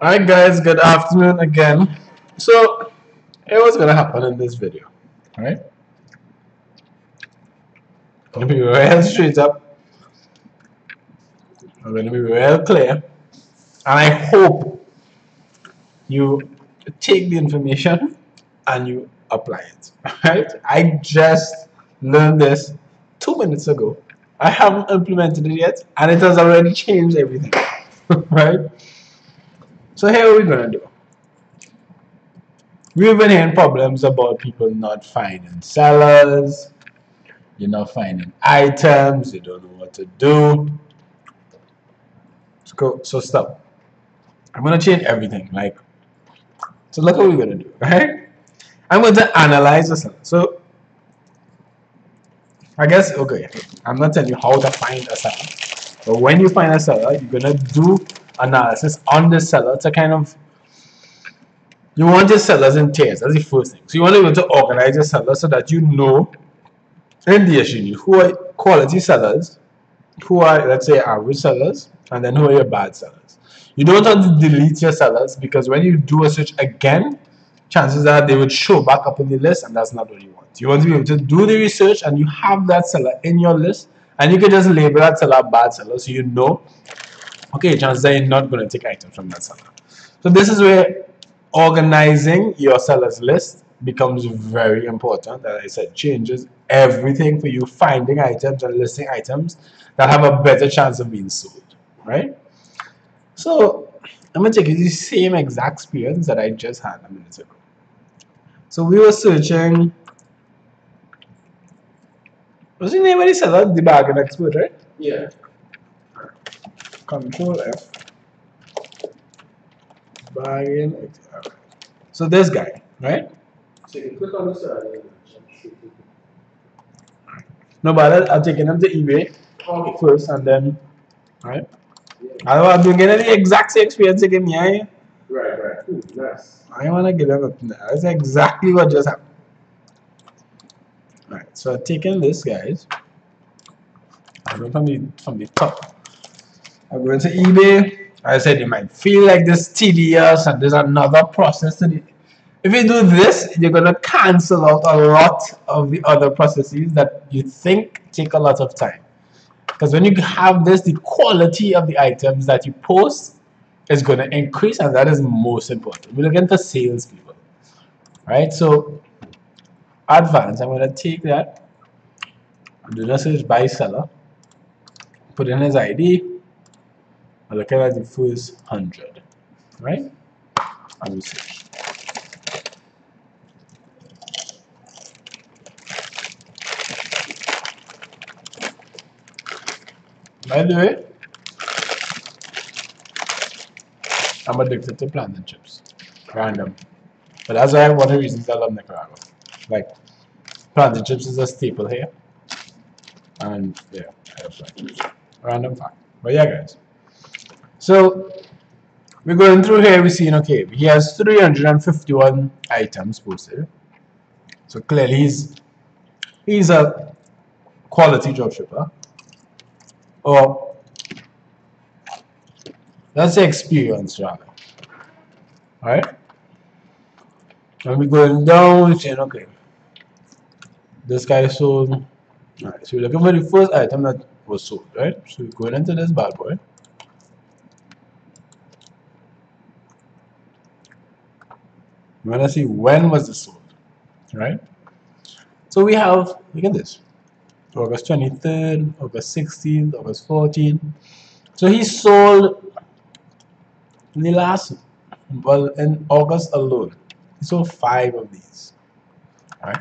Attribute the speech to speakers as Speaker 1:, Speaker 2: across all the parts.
Speaker 1: Alright guys, good afternoon again. So here's what's gonna happen in this video. Alright? I'm gonna be real straight up. I'm gonna be real clear. And I hope you take the information and you apply it. Alright? I just learned this 2 minutes ago. I haven't implemented it yet, and it has already changed everything. Right? So here we're gonna do. We've been hearing problems about people not finding sellers, you're not finding items, you don't know what to do. So stop. I'm gonna change everything. So look what we're gonna do, right? I'm going to analyze the seller. So I guess okay, I'm not telling you how to find a seller. But when you find a seller, you're gonna do analysis on the seller to kind of you want your sellers in tiers. That's the first thing. So you want to be able to organize your sellers so that you know in the issue who are quality sellers, who are, let's say, average sellers, and then who are your bad sellers. You don't want to delete your sellers because when you do a search again, chances are they would show back up in the list, and that's not what you want. You want to be able to do the research and you have that seller in your list, and you can just label that seller bad seller so you know, okay, chances are you're not going to take items from that seller. So this is where organizing your sellers list becomes very important. As I said, changes everything for you finding items and listing items that have a better chance of being sold, right? So I'm gonna take you the same exact experience that I just had a minute ago. So we were searching. What's the name of the seller? The bargain expert, right?
Speaker 2: Yeah.
Speaker 1: Control F. Bargain expert. So this guy, right?
Speaker 2: So you can click on the side.
Speaker 1: No, but I'm taking him to eBay first, and then, right? I'm doing the exact same experience again, yeah.
Speaker 2: Right. Ooh, nice.
Speaker 1: I want to get him up there. That's exactly what just happened. Alright, so I'm taking this, guys. I'm going from the top. I'm going to eBay. I said it might feel like this tedious, and there's another process to it. If you do this, you're going to cancel out a lot of the other processes that you think take a lot of time. Because when you have this, the quality of the items that you post is going to increase, and that is most important. We're looking for salespeople, right? So, advanced, I'm going to take that, do the search by seller, put in his ID, I'm looking at the first 100, right? And we search. By the way, I'm addicted to plantain chips. Random. But that's why one of the reasons I love Nicaragua. Like, plantain chips is a staple here. And yeah, I have plantain chips. Random fact. But yeah, guys. So, we're going through here, we're seeing, okay, he has 351 items posted. So clearly he's a quality dropshipper. Or let's say experience rather. Alright? And we're going down, saying, okay, this guy sold. Alright, so we're looking for the first item that was sold, right? So we're going into this bad boy. We want to see when was this sold, right? So we have, look at this, August 23rd, August 16th, August 14th. So he sold in the last, well, in August alone, he sold 5 of these, right?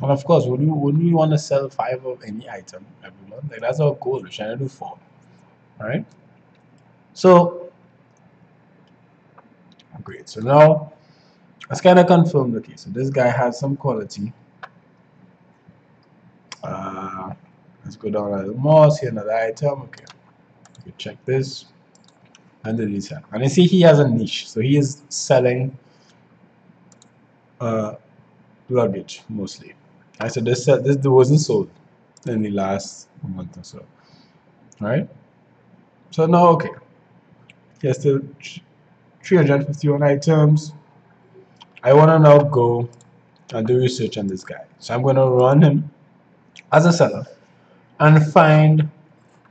Speaker 1: And of course, wouldn't we want to sell 5 of any item every month? Like, that's our goal. We're trying to do 4, right? So, great. So now, let's kind of confirm, okay, so this guy has some quality. Let's go down a little more, see another item. Okay, we check this and delete that. And you see he has a niche, so he is selling luggage mostly. I said this wasn't sold in the last month or so, right? So now, okay, here's still 351 items. I want to now go and do research on this guy. So I'm going to run him as a seller and find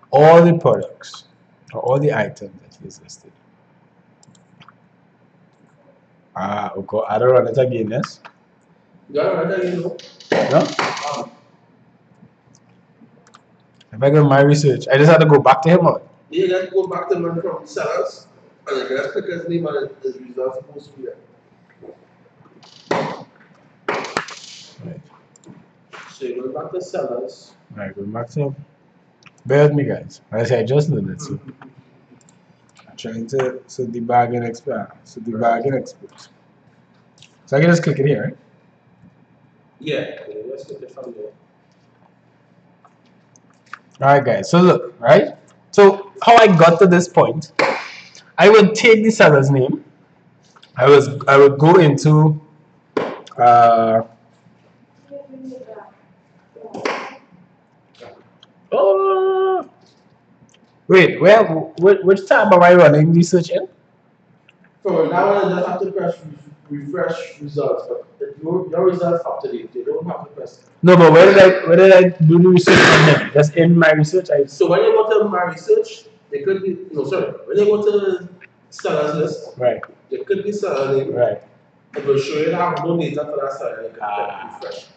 Speaker 1: all the products or all the items that he's listed. Okay, I don't run it again, yes?
Speaker 2: You gotta run that again, no?
Speaker 1: No? If I go to my research, I just have to go back to him or?
Speaker 2: You got to go back to learn from sellers, and you got to click his name on his results supposed to be there.
Speaker 1: Right.
Speaker 2: So you go back to sellers.
Speaker 1: Right, go back to him. Bear with me, guys. Like I said, I just learned it, so I'm trying to so the bargain expert. So the bargain expert. So I can just click it here, right?
Speaker 2: Yeah, let's get it from there.
Speaker 1: Alright guys, so look, right? So how I got to this point, I would take the seller's name, I would go into oh wait, which tab am I running research in?
Speaker 2: So now I just have to press refresh results, but your results up to date. You don't have to press it.
Speaker 1: No, but where did I do the research on him? Just in my research,
Speaker 2: So when you go to my research, there could be when you go to sellers list,
Speaker 1: right,
Speaker 2: there could be seller name.
Speaker 1: right.
Speaker 2: It will show you that I have no data for that seller. You can refresh.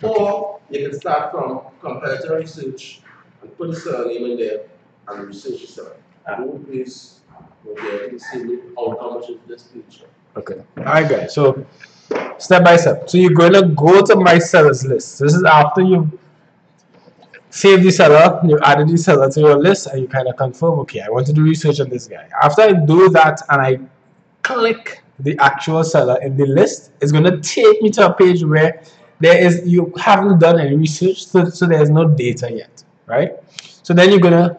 Speaker 2: Or you can start from comparator research and put the seller name in there and research the seller. Both ways will get the same outcome which is this page.
Speaker 1: Okay. Alright guys, so step by step. So you're gonna go to my sellers list. This is after you save the seller, you added the seller to your list, and you kind of confirm, okay, I want to do research on this guy. After I do that and I click the actual seller in the list, it's gonna take me to a page where you haven't done any research, so there's no data yet, right? So then you're gonna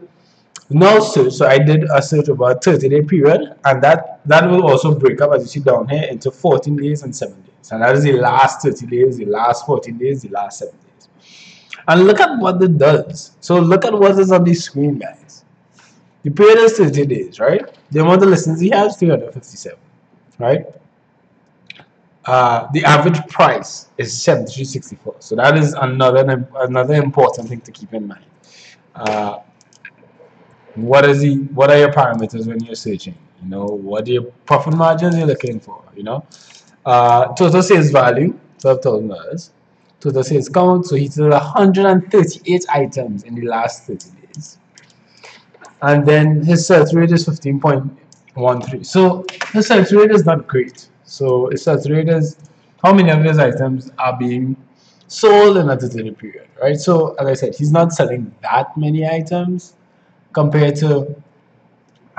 Speaker 1: now search. So I did a search over a 30-day period, and that will also break up, as you see down here, into 14 days and 7 days. And that is the last 30 days, the last 14 days, the last 7 days. And look at what it does. So look at what is on the screen, guys. The period is 30 days, right? The amount of listens he has, 357, right? The average price is 73.64. So that is another important thing to keep in mind. What are your parameters when you're searching? You know, what are your profit margins you're looking for? You know, total sales value, $12,000. Total sales count, so he sold 138 items in the last 30 days, and then his sales rate is 15.13. So his sales rate is not great. So his sales rate is how many of his items are being sold in a 30-day period, right? So as I said, he's not selling that many items compared to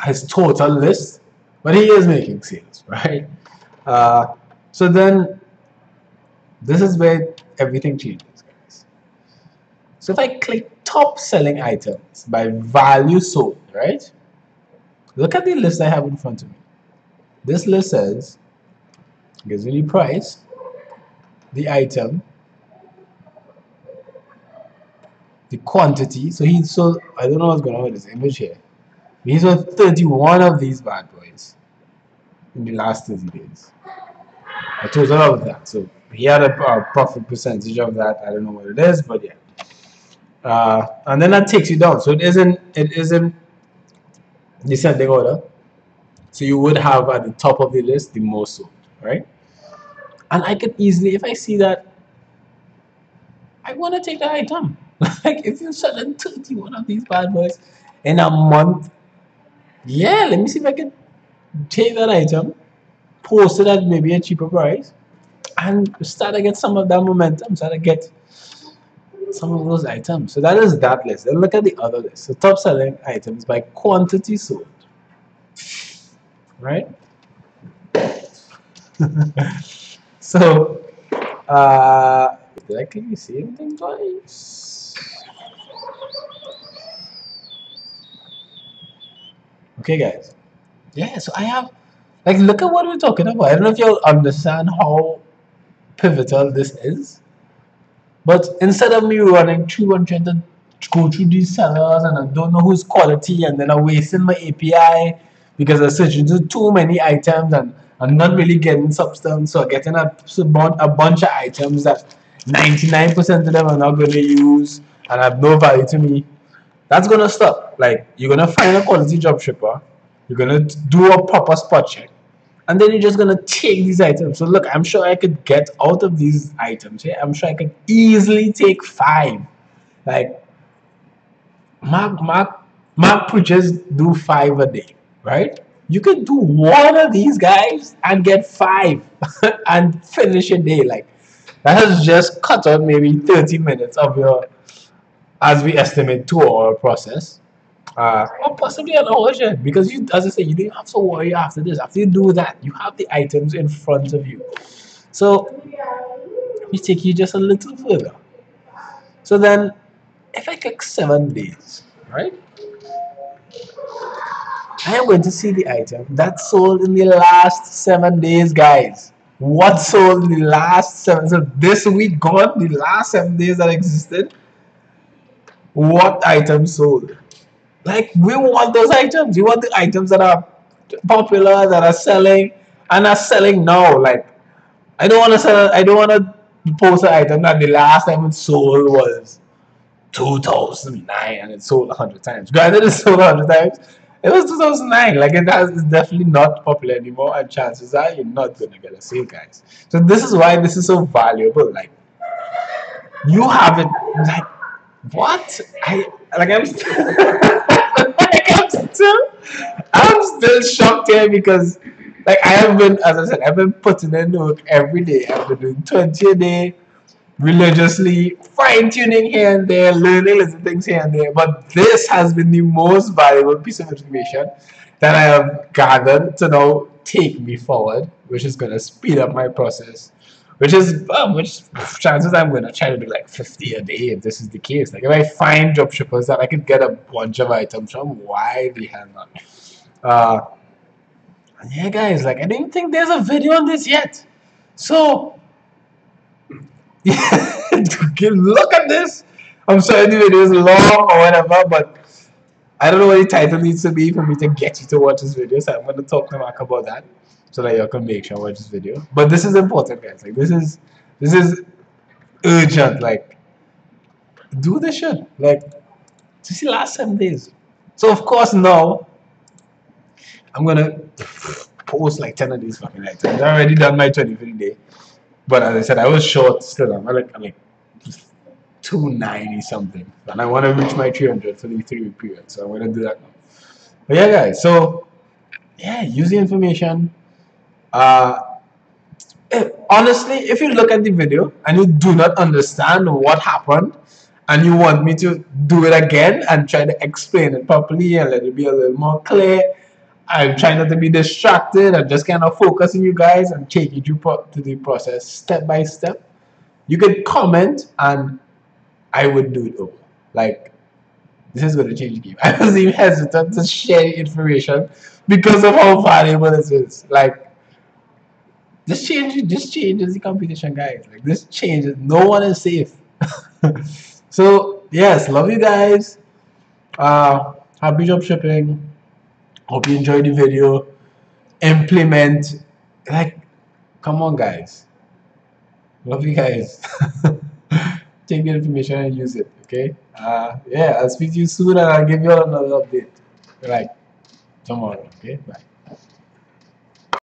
Speaker 1: his total list, but he is making sales, right? So then this is where everything changes, guys. So if I click top selling items by value sold, right? Look at the list I have in front of me. This list says, gives me the price, the item, the quantity. So he sold, I don't know what's going on with this image here. He sold 31 of these bad boys in the last 30 days. A total of that. So he had a profit percentage of that. I don't know what it is, but yeah. And then that takes you down. So it isn't descending order. So you would have at the top of the list the most sold, right? And I could easily, if I see that, I want to take the item. Like if you're selling 31 of these bad boys in a month, yeah, let me see if I can take that item, post it at maybe a cheaper price, and start to get some of that momentum, start to get some of those items. So that is that list. Then look at the other list. So top selling items by quantity sold, right? So did I click the same thing twice? Okay guys, yeah, so I have, like, look at what we're talking about. I don't know if you'll understand how pivotal this is, but instead of me running 200 go through these sellers and I don't know whose quality, and then I'm wasting my API because I'm searching through too many items and I'm not really getting substance. So I'm getting a bunch of items that 99% of them I'm not going to use and have no value to me. That's gonna stop. Like, you're gonna find a quality job shipper, you're gonna do a proper spot check, and then you're just gonna take these items. So look, I'm sure I could get out of these items. Yeah, I'm sure I could easily take 5. Like, Mark preachers do 5 a day, right? You can do one of these guys and get 5 and finish a day. Like, that has just cut out maybe 30 minutes of your, as we estimate, 2-hour process. Or possibly an hour, because you, as I say, you don't have to worry after this. After you do that, you have the items in front of you. So we take you just a little further. So then, if I click 7 days, right? I am going to see the item that sold in the last 7 days, guys. What sold in the last 7? So this week gone, the last 7 days that existed. What item sold? Like, we want those items. We want the items that are popular, that are selling, and are selling now. Like, I don't want to sell. I don't want to post an item that the last time it sold was 2009 and it sold 100 times. Granted, it sold 100 times. It was 2009. Like, it's definitely not popular anymore, and chances are you're not gonna get a sale, guys. So this is why this is so valuable. Like, you have it. Like, what? I'm still, like, I'm still shocked here because, like, I have been, as I said, I've been putting in work every day. I've been doing 20 a day, religiously, fine tuning here and there, learning little things here and there. But this has been the most valuable piece of information that I have gathered to now take me forward, which is going to speed up my process. Which chances I'm going to try to do like 50 a day if this is the case. Like, if I find job shippers that I could get a bunch of items from, why the hell not? Yeah, guys, like, I don't think there's a video on this yet. So, look at this. I'm sorry the video is long or whatever, but I don't know what the title needs to be for me to get you to watch this video. So I'm going to talk to Mark about that so that you can make sure watch this video. But this is important, guys. Like, this is urgent. Like, do this shit. Like, just the last 7 days. So of course now I'm gonna post like 10 of these fucking items. I already done my 23 day. But as I said, I was short still. I'm like 290 something. And I want to reach my 300 for the 3-week period. So I'm going to do that now. But yeah, guys. So, yeah, use the information. Honestly, if you look at the video and you do not understand what happened and you want me to do it again and try to explain it properly and let it be a little more clear, I'm trying not to be distracted and just kind of focus on you guys and take you through to the process step by step. You could comment and I would do it over. Like, this is going to change the game. I was even hesitant to share information because of how valuable this is. Like, this changes the competition, guys. Like, this changes. No one is safe. So, yes, love you guys. Happy job shipping. Hope you enjoyed the video. Implement. Like, come on, guys. Love you guys. Take the information and use it. Okay. Yeah, I'll speak to you soon and I'll give you all another update. Like, tomorrow. Okay. Bye.